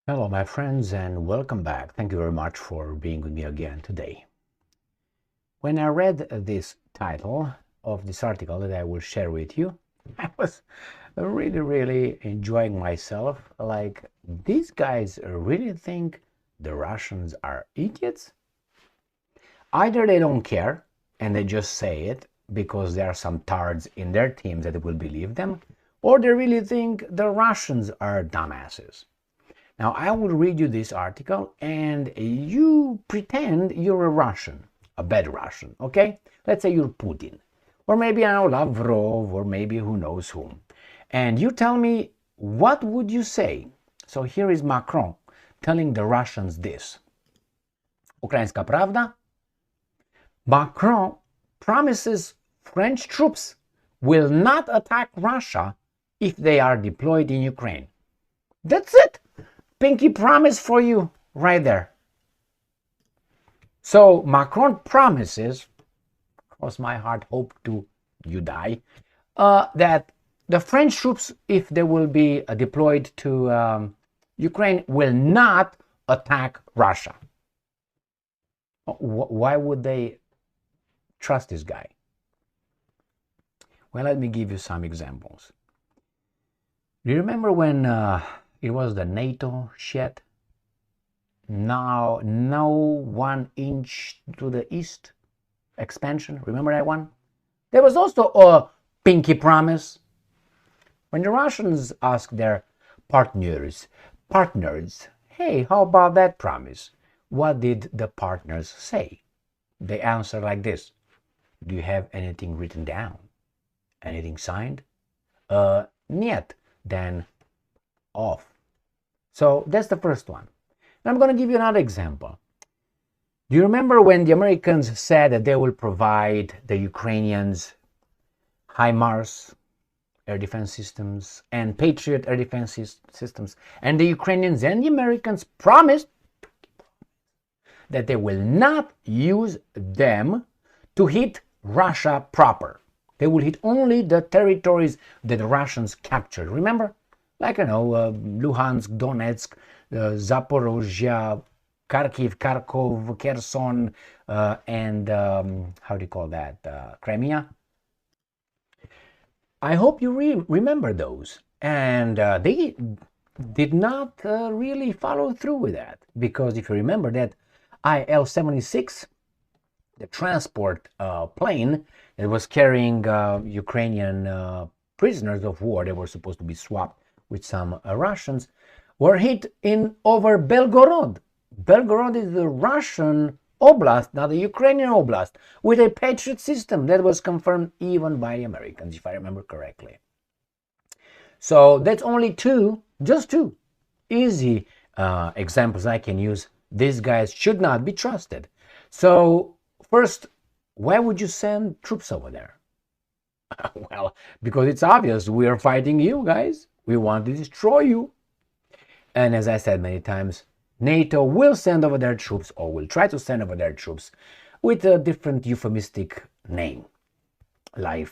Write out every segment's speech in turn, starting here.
Hello, my friends, and welcome back. Thank you very much for being with me again today. When I read this title of this article that I will share with you, I was really enjoying myself. Like, these guys really think the Russians are idiots? Either they don't care and they just say it because there are some tards in their teams that will believe them, or they really think the Russians are dumbasses. Now, I will read you this article and you pretend you're a Russian, a bad Russian, okay? Let's say you're Putin, or maybe I don't know, Lavrov, or maybe who knows whom. And you tell me, what would you say? So here is Macron telling the Russians this. Украинская правда. Macron promises French troops will not attack Russia if they are deployed in Ukraine. That's it. Pinky promise for you right there. So Macron promises, cross my heart, hope to you die, that the French troops, if they will be deployed to Ukraine, will not attack Russia. Why would they trust this guy? Well, let me give you some examples. Do you remember when it was the NATO shit? Now, no 1 inch to the east expansion. Remember that one? There was also a pinky promise. When the Russians asked their partners, hey, how about that promise? What did the partners say? They answered like this. Do you have anything written down? Anything signed? Niet. Then off. So that's the first one. And I'm going to give you another example. Do you remember when the Americans said that they will provide the Ukrainians HIMARS air defense systems and Patriot air defense systems, and the Ukrainians and the Americans promised that they will not use them to hit Russia proper. They will hit only the territories that the Russians captured. Remember? Like, Luhansk, Donetsk, Zaporozhye, Kharkiv, Kharkov, Kherson, and how do you call that? Crimea. I hope you remember those. And they did not really follow through with that. Because if you remember that IL-76, the transport plane that was carrying Ukrainian prisoners of war, they were supposed to be swapped with some Russians, were hit in over Belgorod. Belgorod is the Russian oblast, not the Ukrainian oblast, with a Patriot system that was confirmed even by Americans, if I remember correctly. So that's only just two easy examples I can use. These guys should not be trusted. So first, why would you send troops over there? Well, because it's obvious we are fighting you guys. We want to destroy you. And as I said many times, NATO will send over their troops, or will try to send over their troops, with a different euphemistic name, like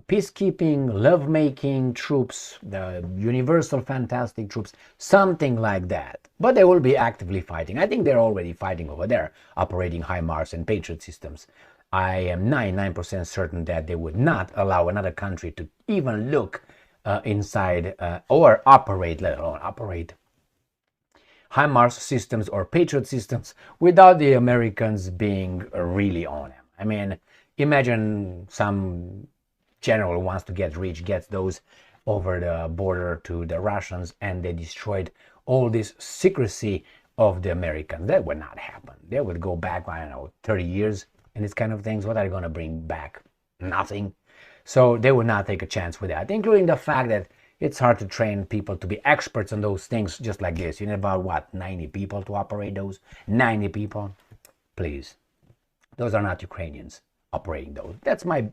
peacekeeping, lovemaking troops, the universal fantastic troops, something like that. But they will be actively fighting. I think they're already fighting over there, operating HIMARS and Patriot systems. I am 99% certain that they would not allow another country to even look inside or operate, let alone operate, HIMARS systems or Patriot systems without the Americans being really on them. I mean, imagine some general wants to get rich, gets those over the border to the Russians, and they destroyed all this secrecy of the Americans. That would not happen. They would go back, I don't know, 30 years and these kind of things. What are they going to bring back? Nothing. So they would not take a chance with that, including the fact that it's hard to train people to be experts on those things just like this. You need about, what, 90 people to operate those? 90 people? Please. Those are not Ukrainians operating those. That's my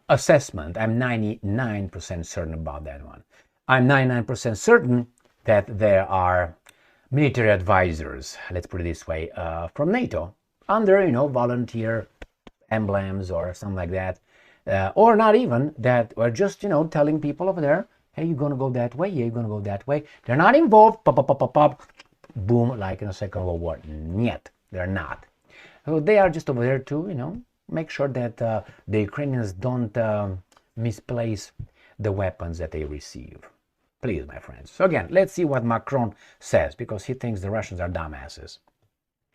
assessment. I'm 99% certain about that one. I'm 99% certain that there are military advisors, let's put it this way, from NATO, under, volunteer emblems or something like that, or not even, that were just, telling people over there, Hey, you're gonna go that way? Yeah, you're gonna go that way. They're not involved. Pop, pop, pop, pop, pop. Boom, like in the Second World War. Yet, they're not. So they are just over there to, make sure that the Ukrainians don't misplace the weapons that they receive. Please, my friends. So again, let's see what Macron says, because he thinks the Russians are dumbasses.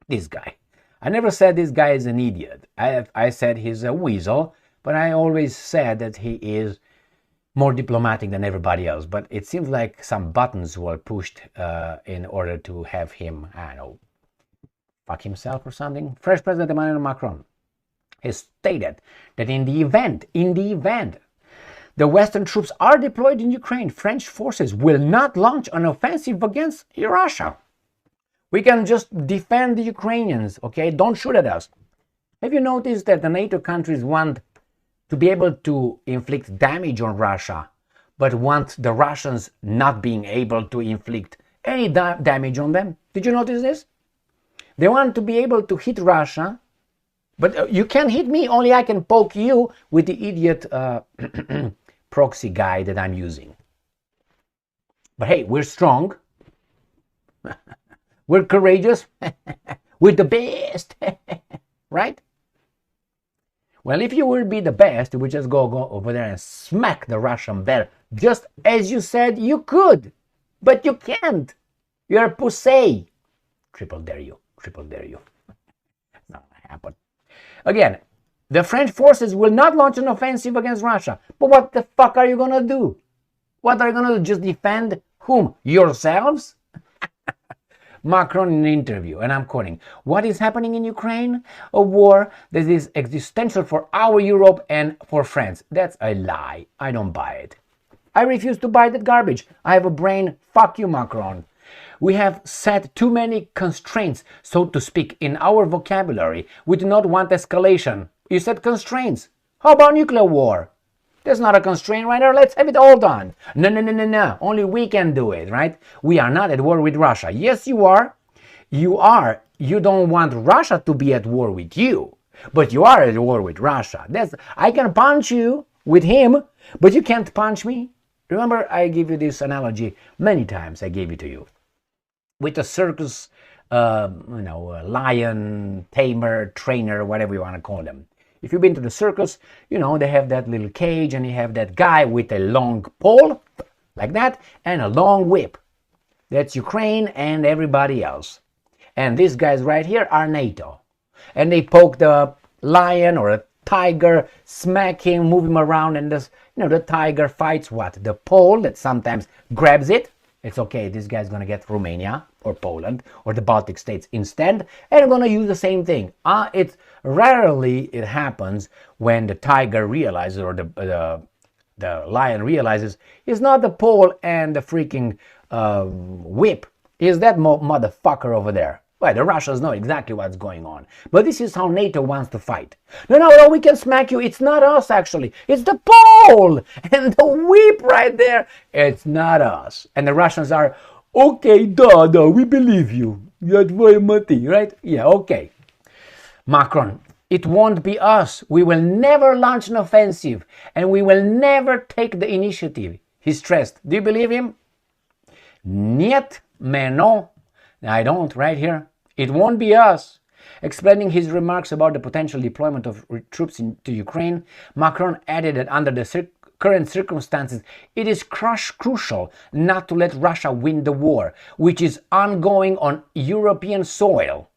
This guy. I never said this guy is an idiot. I said he's a weasel, but I always said that he is more diplomatic than everybody else. But it seems like some buttons were pushed in order to have him, I don't know, fuck himself or something. French President Emmanuel Macron has stated that in the event the Western troops are deployed in Ukraine, French forces will not launch an offensive against Russia. We can just defend the Ukrainians, okay? Don't shoot at us. Have you noticed that the NATO countries want to be able to inflict damage on Russia, but want the Russians not being able to inflict any damage on them? Did you notice this? They want to be able to hit Russia, but you can't hit me, only I can poke you with the idiot proxy guy that I'm using. But hey, we're strong. We're courageous. We're the best. Right? Well, if you will be the best, you would just go over there and smack the Russian bear, just as you said you could. But you can't. You're a pussy. Triple dare you. Triple dare you. It's not going to happen. Again, the French forces will not launch an offensive against Russia. But what the fuck are you going to do? What are you going to do? Just defend whom? Yourselves? Macron in an interview, and I'm quoting, "What is happening in Ukraine? A war that is existential for our Europe and for France." That's a lie. I don't buy it. I refuse to buy that garbage. I have a brain. Fuck you, Macron. We have set too many constraints, so to speak, in our vocabulary. We do not want escalation. You said constraints. How about nuclear war? There's not a constraint right there. Let's have it all done. No. Only we can do it, right? We are not at war with Russia. Yes, you are. You are. You don't want Russia to be at war with you. But you are at war with Russia. I can punch you with him, but you can't punch me. Remember, I gave you this analogy many times. I gave it to you. With a circus, lion, tamer, trainer, whatever you want to call them. If you've been to the circus, they have that little cage and you have that guy with a long pole, like that, and a long whip. That's Ukraine and everybody else. And these guys right here are NATO. And they poke the lion or a tiger, smack him, move him around, and the tiger fights what? The pole that sometimes grabs it. It's okay, this guy's going to get Romania or Poland or the Baltic states instead, and I'm going to use the same thing. It's rarely it happens when the tiger realizes or the lion realizes it's not the pole and the freaking whip. It's that motherfucker over there. Well, the Russians know exactly what's going on. But this is how NATO wants to fight. No, we can smack you. It's not us, actually. It's the pole and the whip right there. It's not us. And the Russians are, okay, duh, we believe you. Right? Yeah, okay. Macron, it won't be us. We will never launch an offensive. And we will never take the initiative. He stressed. Do you believe him? Niet, mais non. I don't, right here. It won't be us. Explaining his remarks about the potential deployment of troops into Ukraine, Macron added that under the current circumstances, it is crucial not to let Russia win the war, which is ongoing on European soil.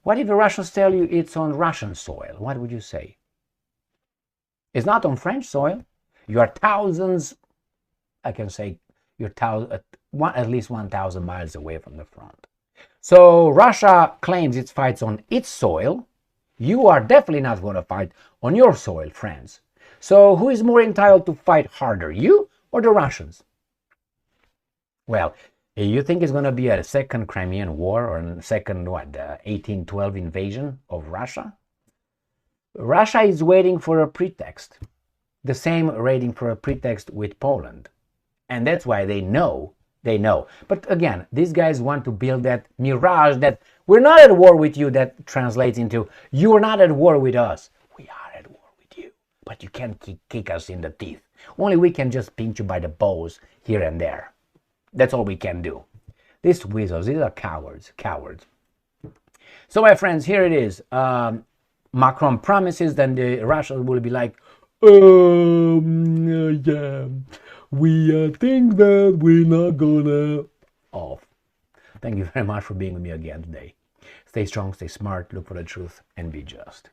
What if the Russians tell you it's on Russian soil? What would you say? It's not on French soil. You are thousands, I can say, you're at least 1,000 miles away from the front. So Russia claims it fights on its soil. You are definitely not going to fight on your soil, friends. So who is more entitled to fight harder, you or the Russians? Well, you think it's going to be a second Crimean War or a second, the 1812 invasion of Russia? Russia is waiting for a pretext. The same waiting for a pretext with Poland. And that's why they know. But again, these guys want to build that mirage that we're not at war with you, that translates into you're not at war with us. We are at war with you. but you can't kick us in the teeth. Only we can just pinch you by the balls here and there. That's all we can do. These weasels, these are cowards. So my friends, here it is. Macron promises, then the Russians will be like, yeah, we think that we're not gonna off. Thank you very much for being with me again today. Stay strong, stay smart, look for the truth, and be just.